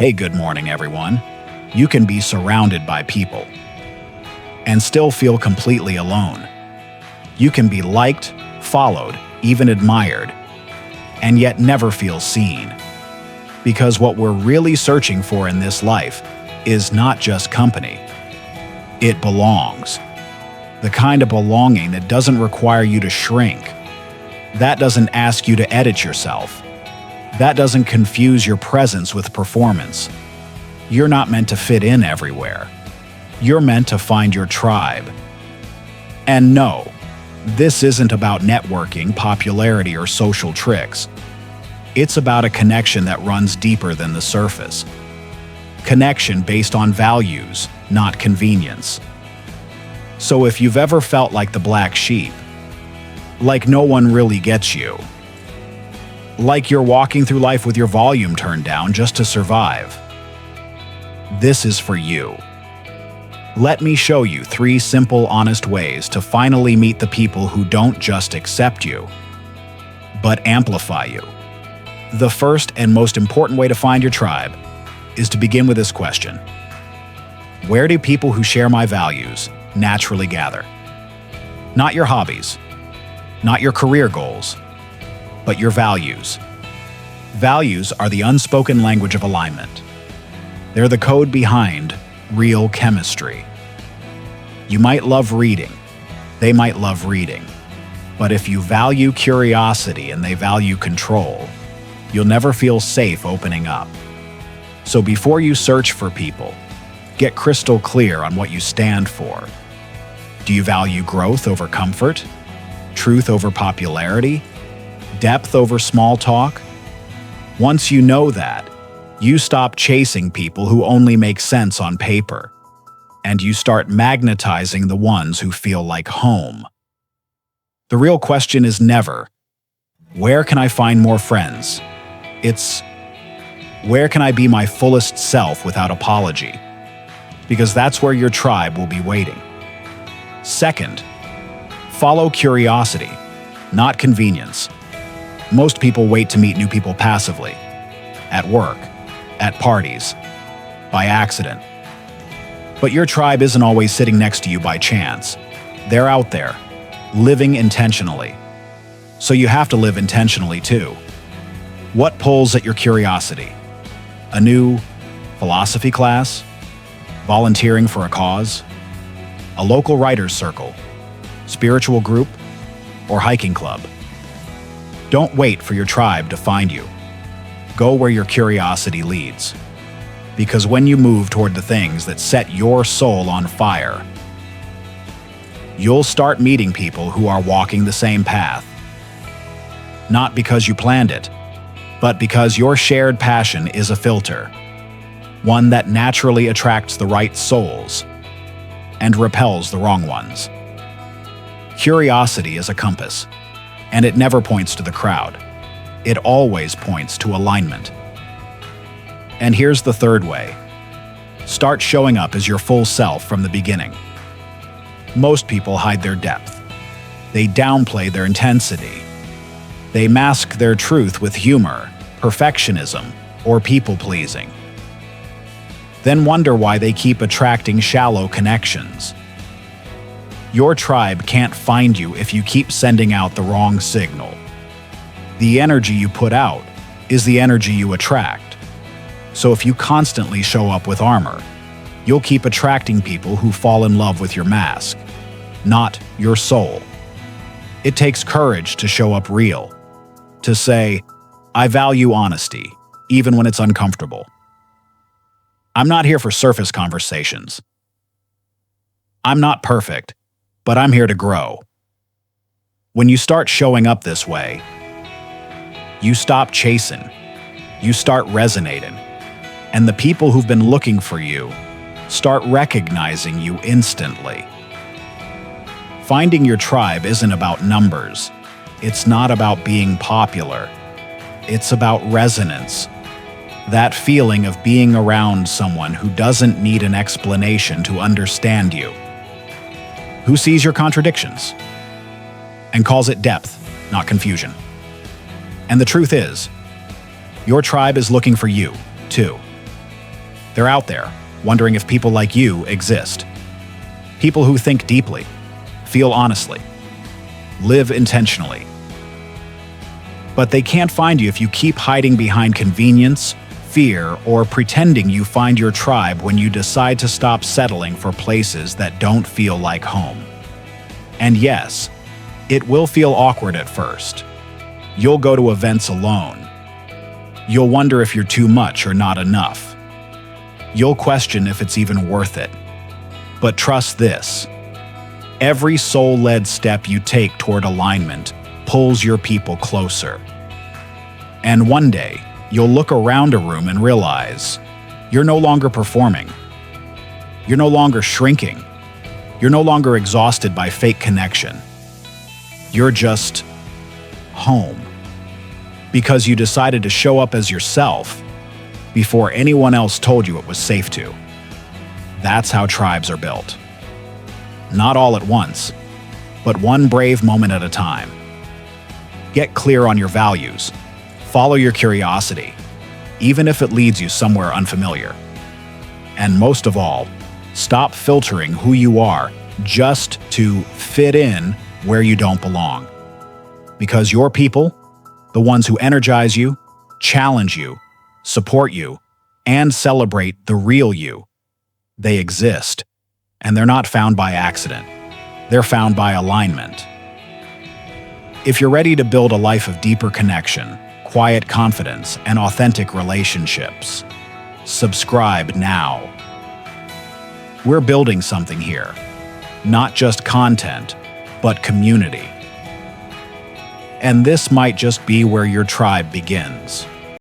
Hey, good morning, everyone. You can be surrounded by people and still feel completely alone. You can be liked, followed, even admired, and yet never feel seen. Because what we're really searching for in this life is not just company. It belongs. The kind of belonging that doesn't require you to shrink. That doesn't ask you to edit yourself. That doesn't confuse your presence with performance. You're not meant to fit in everywhere. You're meant to find your tribe. And no, this isn't about networking, popularity, or social tricks. It's about a connection that runs deeper than the surface. Connection based on values, not convenience. So if you've ever felt like the black sheep, like no one really gets you, like you're walking through life with your volume turned down just to survive, this is for you. Let me show you 3 simple, honest ways to finally meet the people who don't just accept you, but amplify you. The first and most important way to find your tribe is to begin with this question. Where do people who share my values naturally gather? Not your hobbies, not your career goals, but your values. Values are the unspoken language of alignment. They're the code behind real chemistry. You might love reading, they might love reading, but if you value curiosity and they value control, you'll never feel safe opening up. So before you search for people, get crystal clear on what you stand for. Do you value growth over comfort? Truth over popularity? Depth over small talk? Once you know that, you stop chasing people who only make sense on paper, and you start magnetizing the ones who feel like home. The real question is never, where can I find more friends? It's, where can I be my fullest self without apology? Because that's where your tribe will be waiting. Second, follow curiosity, not convenience. Most people wait to meet new people passively, at work, at parties, by accident. But your tribe isn't always sitting next to you by chance. They're out there, living intentionally. So you have to live intentionally too. What pulls at your curiosity? A new philosophy class? Volunteering for a cause? A local writer's circle? Spiritual group? Or hiking club? Don't wait for your tribe to find you. Go where your curiosity leads. Because when you move toward the things that set your soul on fire, you'll start meeting people who are walking the same path. Not because you planned it, but because your shared passion is a filter, one that naturally attracts the right souls and repels the wrong ones. Curiosity is a compass, and it never points to the crowd. It always points to alignment. And here's the third way. Start showing up as your full self from the beginning. Most people hide their depth. They downplay their intensity. They mask their truth with humor, perfectionism, or people-pleasing. Then wonder why they keep attracting shallow connections. Your tribe can't find you if you keep sending out the wrong signal. The energy you put out is the energy you attract. So if you constantly show up with armor, you'll keep attracting people who fall in love with your mask, not your soul. It takes courage to show up real, to say, I value honesty, even when it's uncomfortable. I'm not here for surface conversations. I'm not perfect, but I'm here to grow. When you start showing up this way, you stop chasing, you start resonating, and the people who've been looking for you start recognizing you instantly. Finding your tribe isn't about numbers. It's not about being popular. It's about resonance. That feeling of being around someone who doesn't need an explanation to understand you, who sees your contradictions and calls it depth, not confusion. And the truth is, your tribe is looking for you, too. They're out there, wondering if people like you exist. People who think deeply, feel honestly, live intentionally. But they can't find you if you keep hiding behind convenience, fear, or pretending you find your tribe when you decide to stop settling for places that don't feel like home. And yes, it will feel awkward at first. You'll go to events alone. You'll wonder if you're too much or not enough. You'll question if it's even worth it. But trust this: every soul-led step you take toward alignment pulls your people closer. And one day, you'll look around a room and realize you're no longer performing. You're no longer shrinking. You're no longer exhausted by fake connection. You're just home. Because you decided to show up as yourself before anyone else told you it was safe to. That's how tribes are built. Not all at once, but one brave moment at a time. Get clear on your values. Follow your curiosity, even if it leads you somewhere unfamiliar. And most of all, stop filtering who you are just to fit in where you don't belong. Because your people, the ones who energize you, challenge you, support you, and celebrate the real you, they exist. And they're not found by accident. They're found by alignment. If you're ready to build a life of deeper connection, quiet confidence, and authentic relationships, subscribe now. We're building something here. Not just content, but community. And this might just be where your tribe begins.